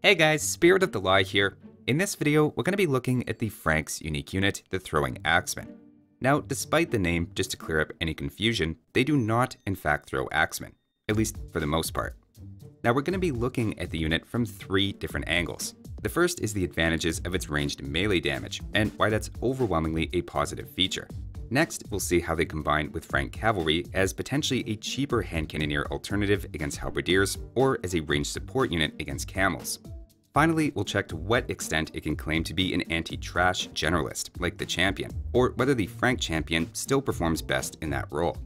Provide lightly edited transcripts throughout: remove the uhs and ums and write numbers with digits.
Hey guys, Spirit of the Lie here. In this video, we're going to be looking at the Frank's unique unit, the Throwing Axemen. Now, despite the name, just to clear up any confusion, they do not in fact throw axemen, at least for the most part. Now we're going to be looking at the unit from three different angles. The first is the advantages of its ranged melee damage, and why that's overwhelmingly a positive feature. Next, we'll see how they combine with Frank cavalry as potentially a cheaper hand cannoneer alternative against halberdiers, or as a ranged support unit against camels. Finally, we'll check to what extent it can claim to be an anti-trash generalist, like the champion, or whether the Frank champion still performs best in that role.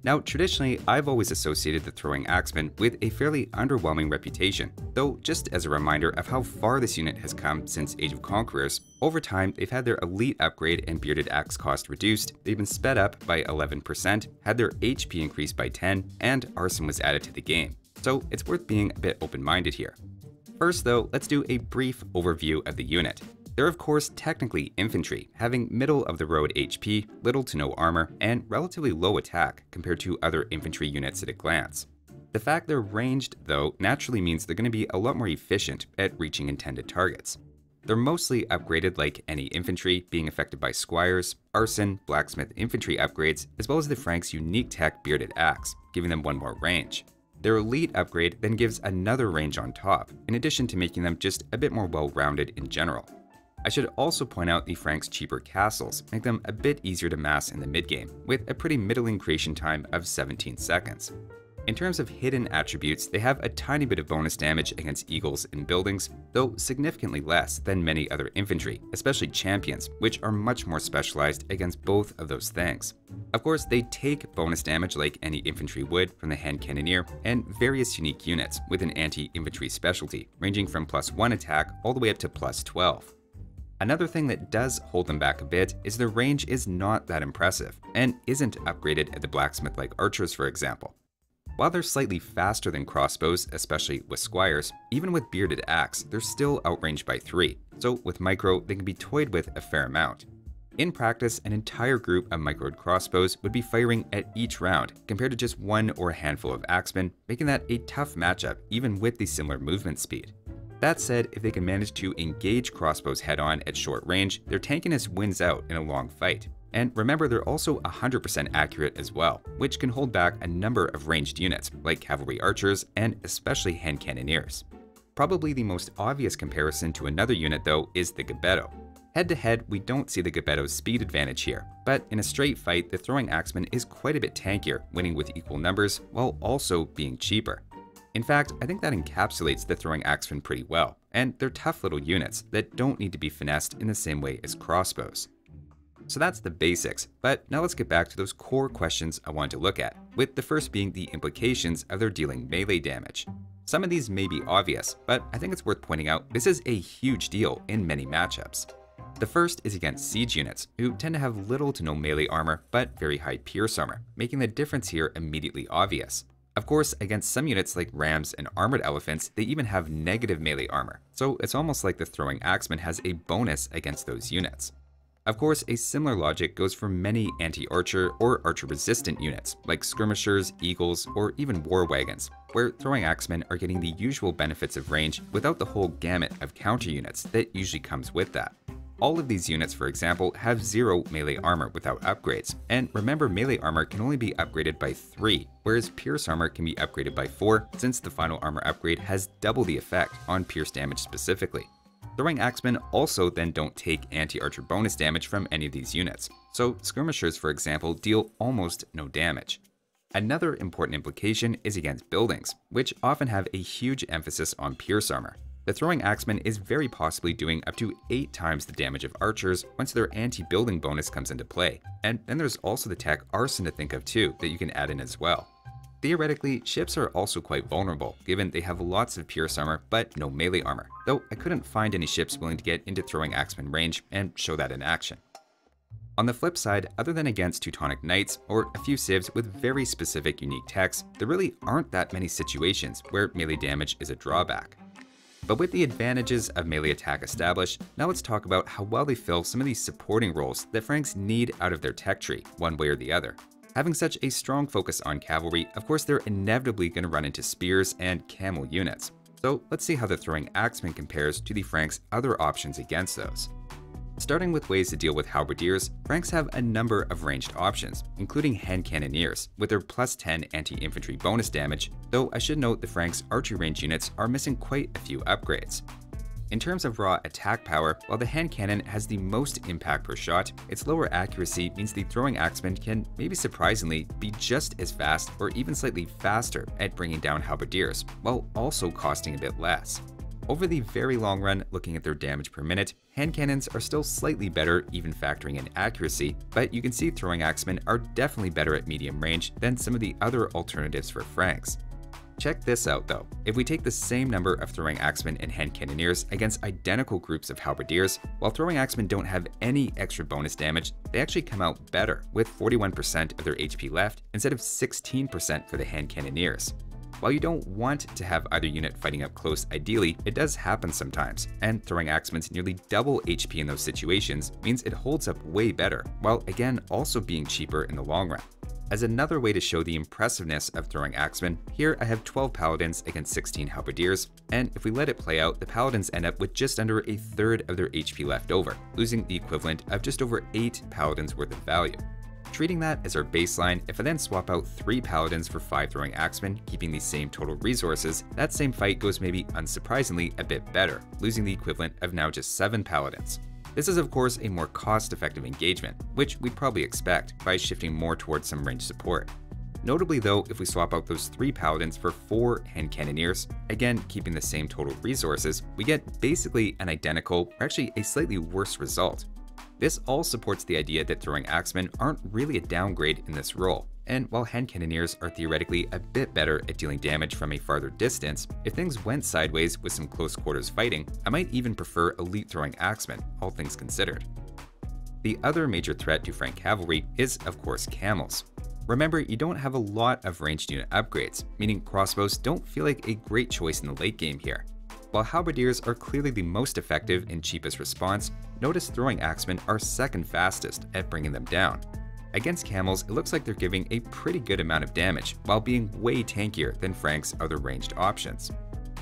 Now, traditionally, I've always associated the Throwing Axemen with a fairly underwhelming reputation, though just as a reminder of how far this unit has come since Age of Conquerors, over time they've had their elite upgrade and bearded axe cost reduced, they've been sped up by 11%, had their HP increased by 10, and arson was added to the game. So it's worth being a bit open-minded here. First though, let's do a brief overview of the unit. They're of course technically infantry, having middle-of-the-road HP, little to no armor, and relatively low attack compared to other infantry units at a glance. The fact they're ranged, though, naturally means they're going to be a lot more efficient at reaching intended targets. They're mostly upgraded like any infantry, being affected by squires, arson, blacksmith infantry upgrades, as well as the Frank's unique tech bearded axe, giving them one more range. Their elite upgrade then gives another range on top, in addition to making them just a bit more well-rounded in general. I should also point out the Frank's cheaper castles make them a bit easier to mass in the mid-game, with a pretty middling creation time of 17 seconds. In terms of hidden attributes, they have a tiny bit of bonus damage against eagles in buildings, though significantly less than many other infantry, especially champions, which are much more specialized against both of those things. Of course, they take bonus damage like any infantry would from the hand cannoneer, and various unique units with an anti-infantry specialty, ranging from +1 attack all the way up to +12. Another thing that does hold them back a bit is their range is not that impressive, and isn't upgraded at the blacksmith like archers, for example. While they're slightly faster than crossbows, especially with squires, even with bearded axe, they're still outranged by 3, so with micro, they can be toyed with a fair amount. In practice, an entire group of microed crossbows would be firing at each round, compared to just one or a handful of axemen, making that a tough matchup even with the similar movement speed. That said, if they can manage to engage crossbows head-on at short range, their tankiness wins out in a long fight. And remember, they're also 100% accurate as well, which can hold back a number of ranged units, like cavalry archers and especially hand cannoneers. Probably the most obvious comparison to another unit though is the Gabetto. Head-to-head, we don't see the Gabetto's speed advantage here, but in a straight fight, the Throwing Axeman is quite a bit tankier, winning with equal numbers, while also being cheaper. In fact, I think that encapsulates the Throwing Axemen pretty well, and they're tough little units that don't need to be finessed in the same way as crossbows. So that's the basics, but now let's get back to those core questions I wanted to look at, with the first being the implications of their dealing melee damage. Some of these may be obvious, but I think it's worth pointing out this is a huge deal in many matchups. The first is against siege units, who tend to have little to no melee armor, but very high pierce armor, making the difference here immediately obvious. Of course, against some units like rams and armored elephants, they even have negative melee armor, so it's almost like the Throwing Axeman has a bonus against those units. Of course, a similar logic goes for many anti-archer or archer-resistant units, like skirmishers, eagles, or even war wagons, where Throwing Axemen are getting the usual benefits of range without the whole gamut of counter units that usually comes with that. All of these units, for example, have 0 melee armor without upgrades, and remember melee armor can only be upgraded by 3, whereas pierce armor can be upgraded by 4, since the final armor upgrade has double the effect on pierce damage specifically. Throwing Axemen also then don't take anti-archer bonus damage from any of these units, so skirmishers, for example, deal almost no damage. Another important implication is against buildings, which often have a huge emphasis on pierce armor. The Throwing Axeman is very possibly doing up to 8 times the damage of archers once their anti-building bonus comes into play, and then there's also the tech arson to think of too that you can add in as well. Theoretically, ships are also quite vulnerable, given they have lots of pierce armor but no melee armor, though I couldn't find any ships willing to get into Throwing Axeman range and show that in action. On the flip side, other than against Teutonic Knights or a few civs with very specific unique techs, there really aren't that many situations where melee damage is a drawback. But with the advantages of melee attack established, now let's talk about how well they fill some of these supporting roles that Franks need out of their tech tree, one way or the other. Having such a strong focus on cavalry, of course they're inevitably going to run into spears and camel units. So let's see how the Throwing Axemen compares to the Franks' other options against those. Starting with ways to deal with halberdiers, Franks have a number of ranged options, including hand cannoneers, with their plus 10 anti-infantry bonus damage, though I should note the Franks' archery range units are missing quite a few upgrades. In terms of raw attack power, while the hand cannon has the most impact per shot, its lower accuracy means the Throwing Axemen can, maybe surprisingly, be just as fast or even slightly faster at bringing down halberdiers, while also costing a bit less. Over the very long run, looking at their damage per minute, hand cannons are still slightly better, even factoring in accuracy, but you can see Throwing Axemen are definitely better at medium range than some of the other alternatives for Franks. Check this out though. If we take the same number of Throwing Axemen and hand cannoneers against identical groups of halberdiers, while Throwing Axemen don't have any extra bonus damage, they actually come out better, with 41% of their HP left instead of 16% for the hand cannoneers. While you don't want to have either unit fighting up close ideally, it does happen sometimes, and Throwing Axemen's nearly double HP in those situations means it holds up way better, while again also being cheaper in the long run. As another way to show the impressiveness of Throwing Axemen, here I have 12 paladins against 16 halberdiers, and if we let it play out, the paladins end up with just under a third of their HP left over, losing the equivalent of just over 8 paladins worth of value. Treating that as our baseline, if I then swap out 3 paladins for 5 Throwing Axemen, keeping the same total resources, that same fight goes maybe unsurprisingly a bit better, losing the equivalent of now just 7 paladins. This is of course a more cost-effective engagement, which we'd probably expect by shifting more towards some ranged support. Notably though, if we swap out those 3 paladins for 4 hand cannoneers, again keeping the same total resources, we get basically an identical, or actually a slightly worse result. This all supports the idea that Throwing Axemen aren't really a downgrade in this role, and while hand cannoneers are theoretically a bit better at dealing damage from a farther distance, if things went sideways with some close quarters fighting, I might even prefer elite Throwing Axemen, all things considered. The other major threat to Frank cavalry is of course camels. Remember, you don't have a lot of ranged unit upgrades, meaning crossbows don't feel like a great choice in the late game here. While halberdiers are clearly the most effective and cheapest response, notice Throwing Axemen are second fastest at bringing them down. Against camels, it looks like they're giving a pretty good amount of damage, while being way tankier than Frank's other ranged options.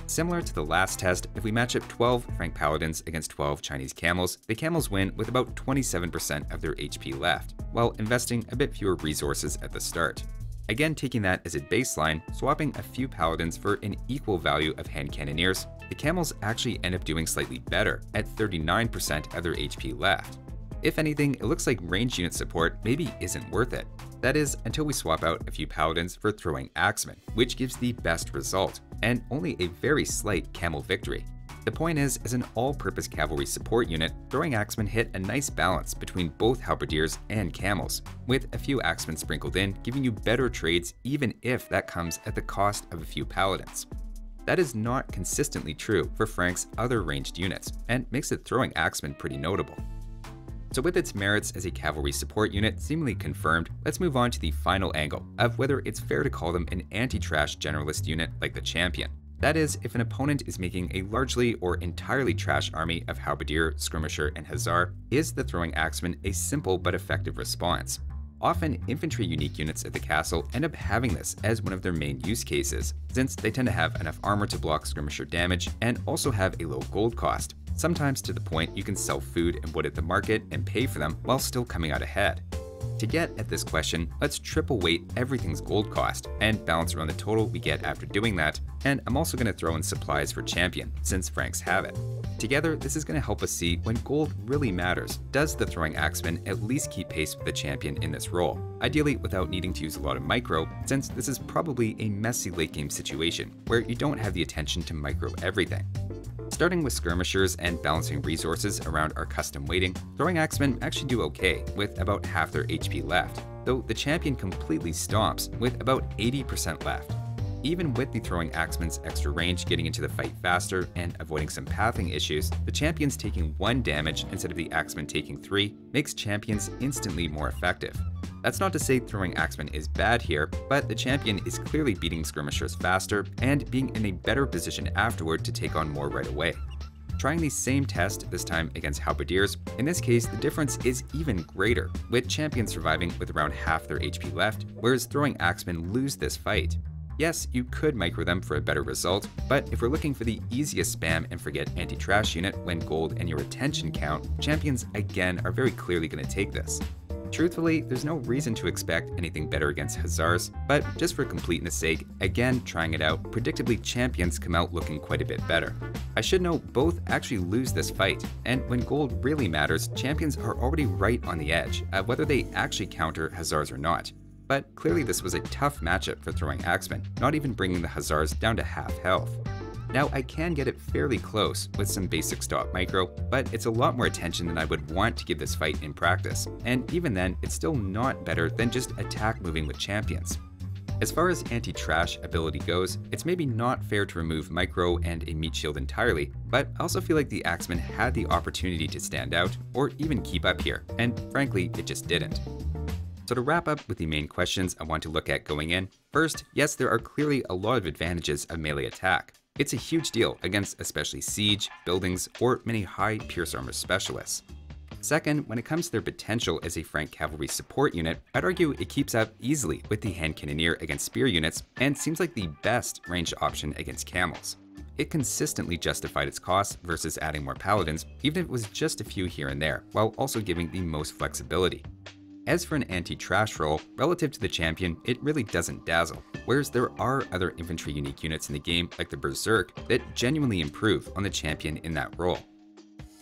Similar to the last test, if we match up 12 Frank paladins against 12 Chinese camels, the camels win with about 27% of their HP left, while investing a bit fewer resources at the start. Again, taking that as a baseline, swapping a few paladins for an equal value of hand cannoneers, the camels actually end up doing slightly better at 39% of their HP left. If anything, it looks like ranged unit support maybe isn't worth it. That is, until we swap out a few paladins for Throwing Axemen, which gives the best result, and only a very slight camel victory. The point is, as an all-purpose cavalry support unit, Throwing Axemen hit a nice balance between both halberdiers and camels, with a few axemen sprinkled in, giving you better trades even if that comes at the cost of a few paladins. That is not consistently true for Frank's other ranged units, and makes the Throwing Axemen pretty notable. So with its merits as a cavalry support unit seemingly confirmed, let's move on to the final angle of whether it's fair to call them an anti-trash generalist unit like the Champion. That is, if an opponent is making a largely or entirely trash army of halberdier, skirmisher, and hussar, is the Throwing Axemen a simple but effective response? Often, infantry unique units at the castle end up having this as one of their main use cases, since they tend to have enough armor to block skirmisher damage and also have a low gold cost, sometimes to the point you can sell food and wood at the market and pay for them while still coming out ahead. To get at this question, let's triple weight everything's gold cost and balance around the total we get after doing that, and I'm also going to throw in supplies for Champion, since Franks have it. Together, this is going to help us see when gold really matters. Does the Throwing Axemen at least keep pace with the Champion in this role? Ideally without needing to use a lot of micro, since this is probably a messy late game situation where you don't have the attention to micro everything. Starting with skirmishers and balancing resources around our custom weighting, Throwing Axemen actually do okay with about half their HP left, though the Champion completely stomps with about 80% left. Even with the Throwing Axemen's extra range getting into the fight faster and avoiding some pathing issues, the Champion's taking 1 damage instead of the Axemen taking 3 makes Champions instantly more effective. That's not to say Throwing Axemen is bad here, but the Champion is clearly beating skirmishers faster and being in a better position afterward to take on more right away. Trying the same test, this time against halberdiers, in this case the difference is even greater, with Champions surviving with around half their HP left, whereas Throwing Axemen lose this fight. Yes, you could micro them for a better result, but if we're looking for the easiest spam and forget anti-trash unit when gold and your attention count, champions again are very clearly going to take this. Truthfully, there's no reason to expect anything better against Hussars, but just for completeness sake, again trying it out, predictably champions come out looking quite a bit better. I should note both actually lose this fight, and when gold really matters, champions are already right on the edge, whether they actually counter Hussars or not. But clearly this was a tough matchup for Throwing Axemen, not even bringing the Hussars down to half health. Now I can get it fairly close with some basic stop micro, but it's a lot more attention than I would want to give this fight in practice, and even then it's still not better than just attack moving with champions. As far as anti-trash ability goes, it's maybe not fair to remove micro and a meat shield entirely, but I also feel like the Axemen had the opportunity to stand out or even keep up here, and frankly it just didn't. So to wrap up with the main questions I want to look at going in, first, yes, there are clearly a lot of advantages of melee attack. It's a huge deal against especially siege, buildings, or many high pierce armor specialists. Second, when it comes to their potential as a Frank cavalry support unit, I'd argue it keeps up easily with the hand cannoneer against spear units and seems like the best ranged option against camels. It consistently justified its costs versus adding more paladins, even if it was just a few here and there, while also giving the most flexibility. As for an anti-trash role, relative to the champion, it really doesn't dazzle, whereas there are other infantry unique units in the game like the Berserk that genuinely improve on the champion in that role.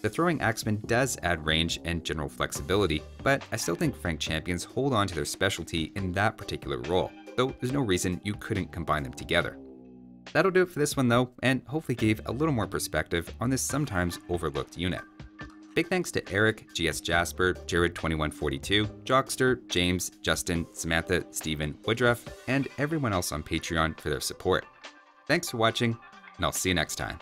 The Throwing Axemen does add range and general flexibility, but I still think Frank champions hold on to their specialty in that particular role, though there's no reason you couldn't combine them together. That'll do it for this one though, and hopefully gave a little more perspective on this sometimes overlooked unit. Big thanks to Eric, GS Jasper, Jared2142, Jockster, James, Justin, Samantha, Steven, Woodruff, and everyone else on Patreon for their support. Thanks for watching, and I'll see you next time.